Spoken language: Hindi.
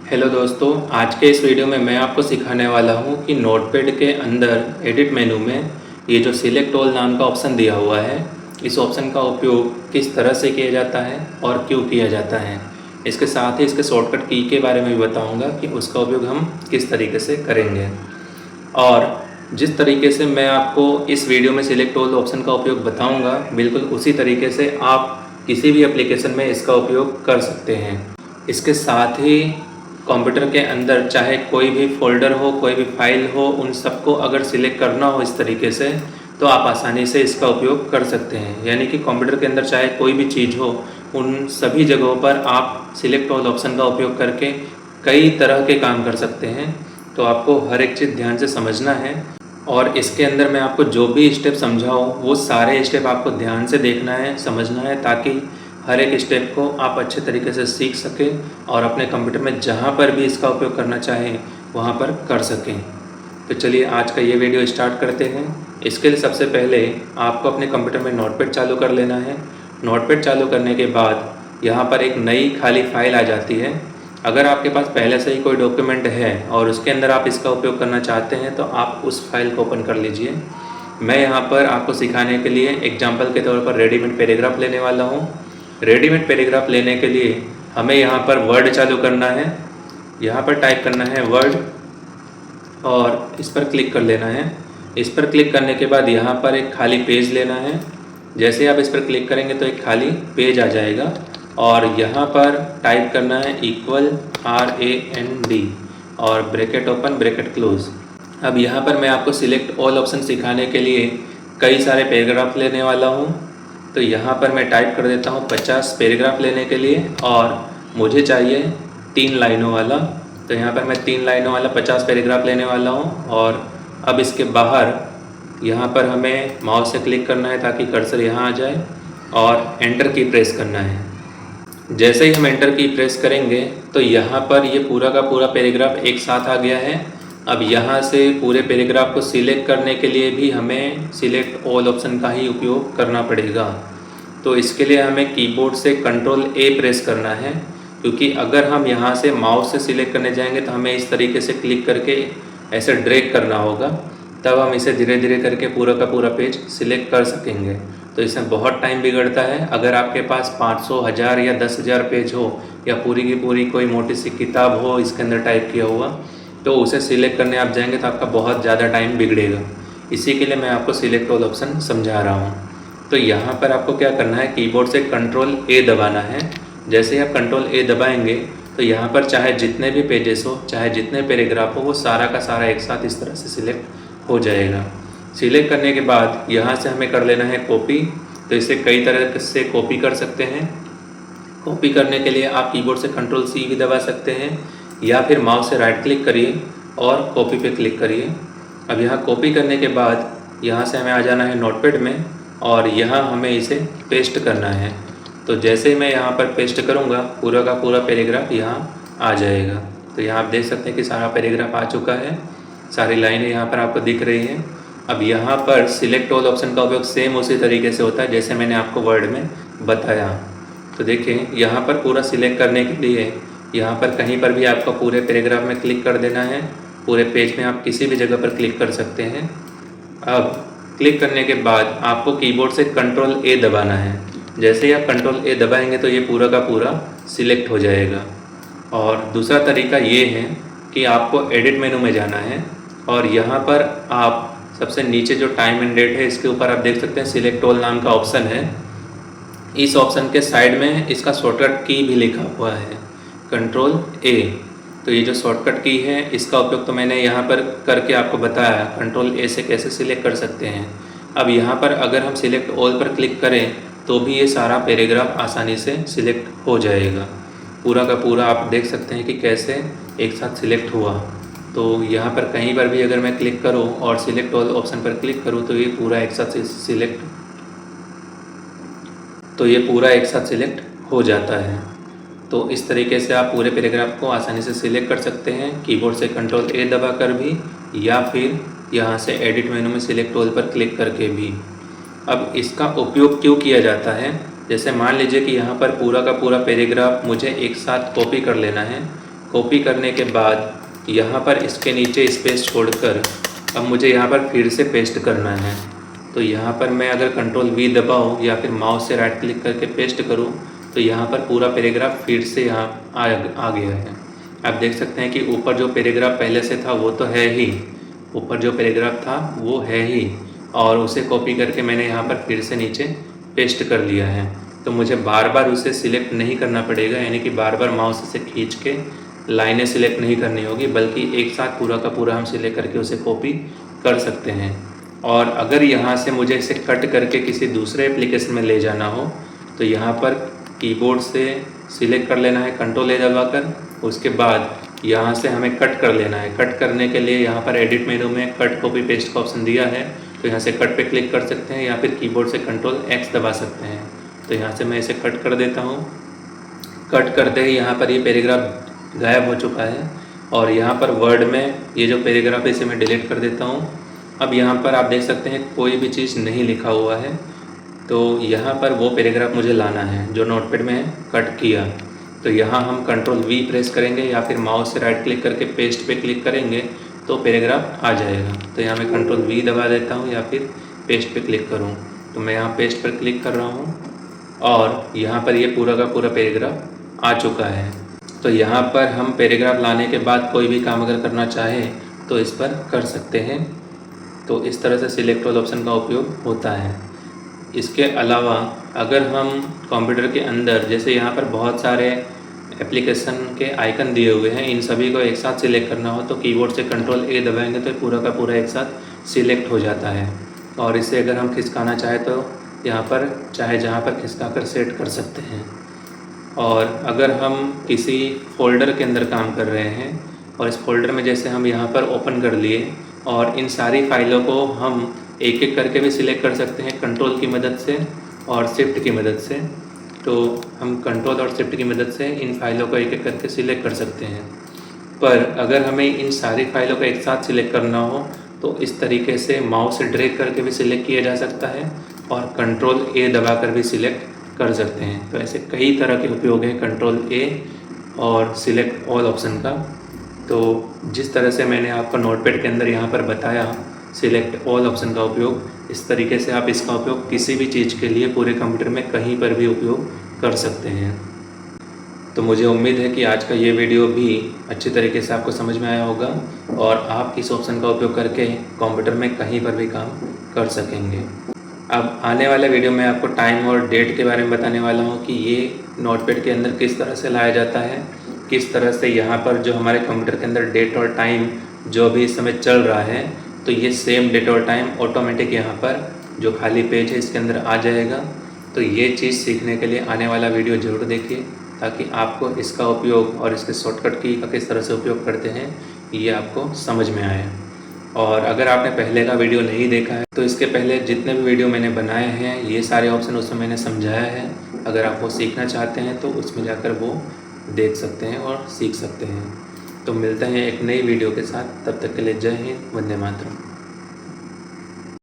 हेलो दोस्तों, आज के इस वीडियो में मैं आपको सिखाने वाला हूं कि नोटपैड के अंदर एडिट मेनू में ये जो सिलेक्ट ऑल नाम का ऑप्शन दिया हुआ है, इस ऑप्शन का उपयोग किस तरह से किया जाता है और क्यों किया जाता है। इसके साथ ही इसके शॉर्टकट की के बारे में भी बताऊंगा कि उसका उपयोग हम किस तरीके से करेंगे। और जिस तरीके से मैं आपको इस वीडियो में सिलेक्ट ऑल ऑप्शन का उपयोग बताऊँगा, बिल्कुल उसी तरीके से आप किसी भी एप्लीकेशन में इसका उपयोग कर सकते हैं। इसके साथ ही कंप्यूटर के अंदर चाहे कोई भी फ़ोल्डर हो, कोई भी फाइल हो, उन सबको अगर सिलेक्ट करना हो इस तरीके से, तो आप आसानी से इसका उपयोग कर सकते हैं। यानी कि कंप्यूटर के अंदर चाहे कोई भी चीज़ हो, उन सभी जगहों पर आप सिलेक्ट ऑल ऑप्शन का उपयोग करके कई तरह के काम कर सकते हैं। तो आपको हर एक चीज़ ध्यान से समझना है और इसके अंदर मैं आपको जो भी स्टेप समझाऊँ, वो सारे स्टेप आपको ध्यान से देखना है, समझना है, ताकि हर एक स्टेप को आप अच्छे तरीके से सीख सकें और अपने कंप्यूटर में जहाँ पर भी इसका उपयोग करना चाहें वहाँ पर कर सकें। तो चलिए आज का ये वीडियो स्टार्ट करते हैं। इसके लिए सबसे पहले आपको अपने कंप्यूटर में नोटपैड चालू कर लेना है। नोटपैड चालू करने के बाद यहाँ पर एक नई खाली फाइल आ जाती है। अगर आपके पास पहले से ही कोई डॉक्यूमेंट है और उसके अंदर आप इसका उपयोग करना चाहते हैं तो आप उस फाइल को ओपन कर लीजिए। मैं यहाँ पर आपको सिखाने के लिए एग्जाम्पल के तौर पर रेडीमेड पैराग्राफ लेने वाला हूँ। रेडीमेड पैराग्राफ लेने के लिए हमें यहाँ पर वर्ड चालू करना है। यहाँ पर टाइप करना है वर्ड और इस पर क्लिक कर लेना है। इस पर क्लिक करने के बाद यहाँ पर एक खाली पेज लेना है। जैसे आप इस पर क्लिक करेंगे तो एक खाली पेज आ जाएगा और यहाँ पर टाइप करना है इक्वल RAND और ब्रैकेट ओपन ब्रैकेट क्लोज। अब यहाँ पर मैं आपको सिलेक्ट ऑल ऑप्शन सिखाने के लिए कई सारे पैराग्राफ लेने वाला हूँ। तो यहाँ पर मैं टाइप कर देता हूँ 50 पैराग्राफ लेने के लिए और मुझे चाहिए 3 लाइनों वाला। तो यहाँ पर मैं 3 लाइनों वाला 50 पैराग्राफ लेने वाला हूँ। और अब इसके बाहर यहाँ पर हमें माउस से क्लिक करना है ताकि कर्सर यहाँ आ जाए और एंटर की प्रेस करना है। जैसे ही हम एंटर की प्रेस करेंगे तो यहाँ पर ये पूरा का पूरा पैराग्राफ एक साथ आ गया है। अब यहाँ से पूरे पैराग्राफ को सिलेक्ट करने के लिए भी हमें सिलेक्ट ऑल ऑप्शन का ही उपयोग करना पड़ेगा। तो इसके लिए हमें कीबोर्ड से कंट्रोल A प्रेस करना है, क्योंकि अगर हम यहाँ से माउस से सिलेक्ट करने जाएंगे तो हमें इस तरीके से क्लिक करके ऐसे ड्रैग करना होगा, तब हम इसे धीरे धीरे करके पूरा का पूरा पेज सिलेक्ट कर सकेंगे। तो इसमें बहुत टाइम बिगड़ता है। अगर आपके पास 500, 1000 या 10,000 पेज हो या पूरी की पूरी कोई मोटी सी किताब हो इसके अंदर टाइप किया हुआ, तो उसे सिलेक्ट करने आप जाएंगे तो आपका बहुत ज़्यादा टाइम बिगड़ेगा। इसी के लिए मैं आपको सिलेक्ट ऑल ऑप्शन समझा रहा हूँ। तो यहाँ पर आपको क्या करना है, कीबोर्ड से कंट्रोल A दबाना है। जैसे ही आप कंट्रोल A दबाएंगे तो यहाँ पर चाहे जितने भी पेजेस हो, चाहे जितने पैराग्राफ हो, वो सारा का सारा एक साथ इस तरह से सिलेक्ट हो जाएगा। सिलेक्ट करने के बाद यहाँ से हमें कर लेना है कॉपी। तो इसे कई तरह से कॉपी कर सकते हैं। कॉपी करने के लिए आप कीबोर्ड से कंट्रोल C भी दबा सकते हैं या फिर माउस से राइट क्लिक करिए और कॉपी पे क्लिक करिए। अब यहाँ कॉपी करने के बाद यहाँ से हमें आ जाना है नोटपैड में और यहाँ हमें इसे पेस्ट करना है। तो जैसे ही मैं यहाँ पर पेस्ट करूँगा पूरा का पूरा पैराग्राफ यहाँ आ जाएगा। तो यहाँ आप देख सकते हैं कि सारा पैराग्राफ आ चुका है, सारी लाइनें यहाँ पर आपको दिख रही हैं। अब यहाँ पर सिलेक्ट ऑल ऑप्शन का उपयोग सेम उसी तरीके से होता है जैसे मैंने आपको वर्ड में बताया। तो देखिए यहाँ पर पूरा सिलेक्ट करने के लिए यहाँ पर कहीं पर भी आपको पूरे पैराग्राफ में क्लिक कर देना है। पूरे पेज में आप किसी भी जगह पर क्लिक कर सकते हैं। अब क्लिक करने के बाद आपको कीबोर्ड से कंट्रोल A दबाना है। जैसे ही आप कंट्रोल A दबाएंगे तो ये पूरा का पूरा सिलेक्ट हो जाएगा। और दूसरा तरीका ये है कि आपको एडिट मेनू में जाना है और यहाँ पर आप सबसे नीचे जो टाइम एंड डेट है इसके ऊपर आप देख सकते हैं सिलेक्ट ऑल नाम का ऑप्शन है। इस ऑप्शन के साइड में इसका शॉर्टकट की भी लिखा हुआ है कंट्रोल A। तो ये जो शॉर्टकट की है इसका उपयोग तो मैंने यहाँ पर करके आपको बताया कंट्रोल A से कैसे सिलेक्ट कर सकते हैं। अब यहाँ पर अगर हम सिलेक्ट ऑल पर क्लिक करें तो भी ये सारा पैराग्राफ आसानी से सिलेक्ट हो जाएगा। पूरा का पूरा आप देख सकते हैं कि कैसे एक साथ सिलेक्ट हुआ। तो यहाँ पर कहीं पर भी अगर मैं क्लिक करूँ और सिलेक्ट ऑल ऑप्शन पर क्लिक करूँ तो ये पूरा एक साथ सिलेक्ट हो जाता है। तो इस तरीके से आप पूरे पैराग्राफ को आसानी से सिलेक्ट कर सकते हैं कीबोर्ड से कंट्रोल A दबाकर भी या फिर यहाँ से एडिट मेनू में सिलेक्ट ऑल पर क्लिक करके भी। अब इसका उपयोग क्यों किया जाता है, जैसे मान लीजिए कि यहाँ पर पूरा का पूरा पैराग्राफ मुझे एक साथ कॉपी कर लेना है। कॉपी करने के बाद यहाँ पर इसके नीचे स्पेस छोड़कर अब मुझे यहाँ पर फिर से पेस्ट करना है। तो यहाँ पर मैं अगर कंट्रोल V दबाऊँ या फिर माउस से राइट क्लिक करके पेस्ट करूँ तो यहाँ पर पूरा पैराग्राफ फिर से यहाँ आ गया है। आप देख सकते हैं कि ऊपर जो पैराग्राफ पहले से था वो तो है ही, ऊपर जो पैराग्राफ था वो है ही, और उसे कॉपी करके मैंने यहाँ पर फिर से नीचे पेस्ट कर लिया है। तो मुझे बार बार उसे सिलेक्ट नहीं करना पड़ेगा, यानी कि बार बार माउस से खींच के लाइनें सिलेक्ट नहीं करनी होगी, बल्कि एक साथ पूरा का पूरा हम सिलेक्ट करके उसे कॉपी कर सकते हैं। और अगर यहाँ से मुझे इसे कट करके किसी दूसरे एप्लीकेशन में ले जाना हो तो यहाँ पर कीबोर्ड से सिलेक्ट कर लेना है कंट्रोल A दबाकर। उसके बाद यहाँ से हमें कट कर लेना है। कट करने के लिए यहाँ पर एडिट मेनू में कट कॉपी पेस्ट का ऑप्शन दिया है, तो यहाँ से कट पे क्लिक कर सकते हैं या फिर कीबोर्ड से कंट्रोल X दबा सकते हैं। तो यहाँ से मैं इसे कट कर देता हूँ। कट करते ही यहाँ पर ये पैराग्राफ गायब हो चुका है और यहाँ पर वर्ड में ये जो पैराग्राफ है इसे मैं डिलीट कर देता हूँ। अब यहाँ पर आप देख सकते हैं कोई भी चीज़ नहीं लिखा हुआ है, तो यहाँ पर वो पैराग्राफ मुझे लाना है जो नोटपैड में कट किया। तो यहाँ हम कंट्रोल V प्रेस करेंगे या फिर माउस से राइट क्लिक करके पेस्ट पे क्लिक करेंगे तो पैराग्राफ आ जाएगा। तो यहाँ मैं कंट्रोल V दबा देता हूँ या फिर पेस्ट पे क्लिक करूँ। तो मैं यहाँ पेस्ट पर क्लिक कर रहा हूँ और यहाँ पर ये पूरा का पूरा पैराग्राफ आ चुका है। तो यहाँ पर हम पैराग्राफ लाने के बाद कोई भी काम अगर करना चाहें तो इस पर कर सकते हैं। तो इस तरह से सिलेक्ट ऑल ऑप्शन का उपयोग होता है। इसके अलावा अगर हम कंप्यूटर के अंदर जैसे यहाँ पर बहुत सारे एप्लीकेशन के आइकन दिए हुए हैं, इन सभी को एक साथ सिलेक्ट करना हो तो कीबोर्ड से कंट्रोल A दबाएंगे तो पूरा का पूरा एक साथ सिलेक्ट हो जाता है। और इसे अगर हम खिसकाना चाहें तो यहाँ पर चाहे जहाँ पर खिसका कर सेट कर सकते हैं। और अगर हम किसी फोल्डर के अंदर काम कर रहे हैं और इस फोल्डर में जैसे हम यहाँ पर ओपन कर लिए और इन सारी फाइलों को हम एक एक करके भी सिलेक्ट कर सकते हैं कंट्रोल की मदद से और शिफ्ट की मदद से। तो हम कंट्रोल और शिफ्ट की मदद से इन फाइलों को एक एक करके सिलेक्ट कर सकते हैं। पर अगर हमें इन सारी फाइलों को एक साथ सिलेक्ट करना हो तो इस तरीके से माउस से ड्रैग करके भी सिलेक्ट किया जा सकता है और कंट्रोल A दबाकर भी सिलेक्ट कर सकते हैं। तो ऐसे कई तरह के उपयोग हैं कंट्रोल A और सिलेक्ट ऑल ऑप्शन का। तो जिस तरह से मैंने आपको नोटपैड के अंदर यहाँ पर बताया सिलेक्ट ऑल ऑप्शन का उपयोग, इस तरीके से आप इसका उपयोग किसी भी चीज़ के लिए पूरे कंप्यूटर में कहीं पर भी उपयोग कर सकते हैं। तो मुझे उम्मीद है कि आज का ये वीडियो भी अच्छी तरीके से आपको समझ में आया होगा और आप इस ऑप्शन का उपयोग करके कंप्यूटर में कहीं पर भी काम कर सकेंगे। अब आने वाले वीडियो में आपको टाइम और डेट के बारे में बताने वाला हूँ कि ये नोटपैड के अंदर किस तरह से लाया जाता है, किस तरह से यहाँ पर जो हमारे कंप्यूटर के अंदर डेट और टाइम जो भी इस समय चल रहा है तो ये सेम डेट और टाइम ऑटोमेटिक यहाँ पर जो खाली पेज है इसके अंदर आ जाएगा। तो ये चीज़ सीखने के लिए आने वाला वीडियो ज़रूर देखिए ताकि आपको इसका उपयोग और इसके शॉर्टकट की का किस तरह से उपयोग करते हैं ये आपको समझ में आए। और अगर आपने पहले का वीडियो नहीं देखा है तो इसके पहले जितने भी वीडियो मैंने बनाए हैं ये सारे ऑप्शन उसमें मैंने समझाया है। अगर आप वो सीखना चाहते हैं तो उसमें जाकर वो देख सकते हैं और सीख सकते हैं। तो मिलते हैं एक नई वीडियो के साथ, तब तक के लिए जय हिंद, वंदे मातरम।